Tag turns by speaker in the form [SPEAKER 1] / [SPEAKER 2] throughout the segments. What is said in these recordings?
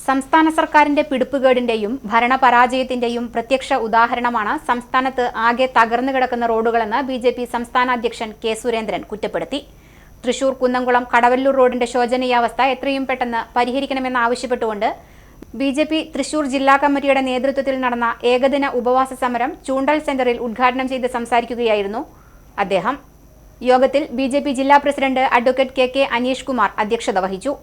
[SPEAKER 1] സംസ്ഥാന സർക്കാരിന്റെ പിടിപ്പുകേടിന്റെയും ഭരണപരാജയത്തിന്റെയും പ്രത്യക്ഷ ഉദാഹരണമാണ് സംസ്ഥാനത്ത് ആകെ തകർന്നു കിടക്കുന്ന റോഡുകളെന്ന് ബിജെപി സംസ്ഥാന അധ്യക്ഷൻ കെ സുരേന്ദ്രൻ കുറ്റപ്പെടുത്തി. തൃശൂർ കുന്നംകുളം കടവല്ലൂർ റോഡിന്റെ ശോചനീയാവസ്ഥ എത്രയും പെട്ടെന്ന് പരിഹരിക്കണമെന്നാവശ്യപ്പെട്ടുകൊണ്ട് ബിജെപി തൃശൂർ ജില്ലാ കമ്മിറ്റിയുടെ നേതൃത്വത്തിൽ നടന്ന ഏകദിന ഉപവാസ സമരം ചൂണ്ടൽ സെന്ററിൽ ഉദ്ഘാടനം ചെയ്ത് സംസാരിക്കുകയായിരുന്നു അദ്ദേഹം. യോഗത്തിൽ ബിജെപി ജില്ലാ president advocate K Aneesh Kumar അധ്യക്ഷത വഹിച്ചു.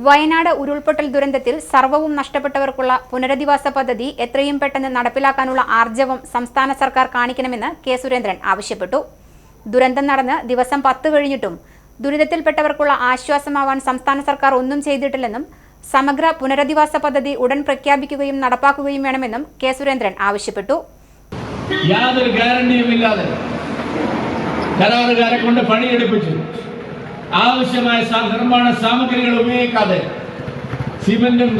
[SPEAKER 1] വയനാട് ഉരുൾപൊട്ടൽ ദുരന്തത്തിൽ സർവ്വവും നഷ്ടപ്പെട്ടവർക്കുള്ള പുനരധിവാസ പദ്ധതി എത്രയും പെട്ടെന്ന് നടപ്പിലാക്കാനുള്ള ആർജവം സംസ്ഥാന സർക്കാർ കാണിക്കണമെന്ന് കെ സുരേന്ദ്രൻ ആവശ്യപ്പെട്ടു. ദുരന്തം നടന്ന് ദിവസം 10 കഴിഞ്ഞിട്ടും ദുരിതത്തിൽപ്പെട്ടവർക്കുള്ള ആശ്വാസമാവാൻ സംസ്ഥാന സർക്കാർ ഒന്നും ചെയ്തിട്ടില്ലെന്നും സമഗ്ര പുനരധിവാസ പദ്ധതി ഉടൻ പ്രഖ്യാപിക്കുകയും നടപ്പാക്കുകയും വേണമെന്നും കെ സുരേന്ദ്രൻ ആവശ്യപ്പെട്ടു.
[SPEAKER 2] യാതൊരു ഗ്യാരണ്ടിയുമില്ലാതെ കരാറുകാരെ കൊണ്ട് പണിയെടുപ്പിച്ചു ആവശ്യമായ നിർമ്മാണ സാമഗ്രികൾ ഉപയോഗിക്കാതെ സിമന്റും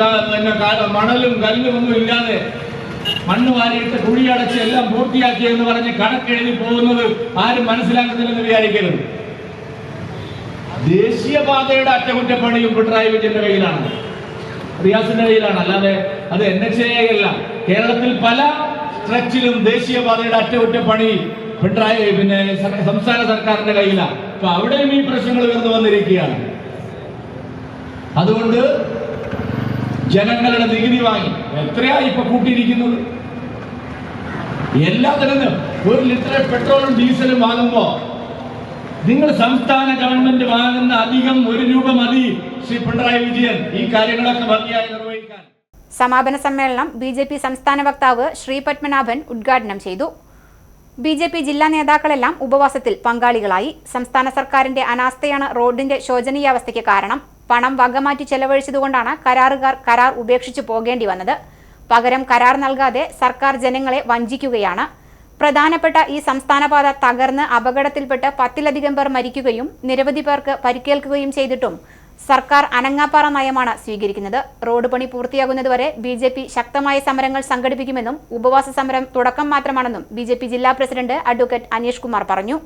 [SPEAKER 2] മണലും കല്ലും ഒന്നും ഇല്ലാതെ മണ്ണ് വാരിയിട്ട് കുഴിയടച്ച് എല്ലാം പൂർത്തിയാക്കി എന്ന് പറഞ്ഞ് കണക്കെഴുതി പോകുന്നത് ആരും മനസ്സിലാക്കുന്നില്ലെന്ന് വിചാരിക്കരുത്. ദേശീയപാതയുടെ അറ്റകുറ്റപ്പണിയും പിണറായി വിജയന്റെ കയ്യിലാണ്, റിയാസിന്റെ കയ്യിലാണ്, അല്ലാതെ അത് NHAI അല്ല. കേരളത്തിൽ പല സ്ട്രെച്ചിലും ദേശീയപാതയുടെ അറ്റകുറ്റപ്പണി സംസ്ഥാന സർക്കാരിന്റെ കയ്യിലാണ്. അപ്പൊ അവിടെയും ഈ പ്രശ്നങ്ങൾ ഉയർന്നു വന്നിരിക്കുകയാണ്. അതുകൊണ്ട് ജനങ്ങളുടെ നികുതി വാങ്ങി എത്രയാ ഇപ്പൊ കൂട്ടിയിരിക്കുന്നത്? എല്ലാത്തിനും 1 ലിറ്റർ പെട്രോളും ഡീസലും വാങ്ങുമ്പോ നിങ്ങൾ സംസ്ഥാന ഗവൺമെന്റ് വാങ്ങുന്ന അധികം 1 രൂപ മതി ശ്രീ പിണറായി വിജയൻ ഈ കാര്യങ്ങളൊക്കെ ഭംഗിയായി നിർവഹിക്കാൻ.
[SPEAKER 1] സമാപന സമ്മേളനം ബിജെപി സംസ്ഥാന വക്താവ് ശ്രീ പത്മനാഭൻ ഉദ്ഘാടനം ചെയ്തു. ബിജെപി ജില്ലാ നേതാക്കളെല്ലാം ഉപവാസത്തിൽ പങ്കാളികളായി. സംസ്ഥാന സർക്കാരിന്റെ അനാസ്ഥയാണ് റോഡിന്റെ ശോചനീയാവസ്ഥയ്ക്ക് കാരണം. പണം വകമാറ്റി ചെലവഴിച്ചതുകൊണ്ടാണ് കരാറുകാർ കരാർ ഉപേക്ഷിച്ചു പോകേണ്ടി വന്നത്. പകരം കരാർ നൽകാതെ സർക്കാർ ജനങ്ങളെ വഞ്ചിക്കുകയാണ്. പ്രധാനപ്പെട്ട ഈ സംസ്ഥാനപാത തകർന്ന് അപകടത്തിൽപ്പെട്ട് 10-ലധികം പേർ മരിക്കുകയും നിരവധി പേർക്ക് പരിക്കേൽക്കുകയും ചെയ്തിട്ടും സർക്കാർ അനങ്ങാപ്പാറ നയമാണ് സ്വീകരിക്കുന്നത്. റോഡ് പണി പൂർത്തിയാകുന്നതുവരെ ബിജെപി ശക്തമായ സമരങ്ങൾ സംഘടിപ്പിക്കുമെന്നും ഉപവാസ സമരം തുടക്കം മാത്രമാണെന്നും ബിജെപി ജില്ലാ പ്രസിഡന്റ് അഡ്വക്കേറ്റ് അനീഷ് കുമാർ പറഞ്ഞു.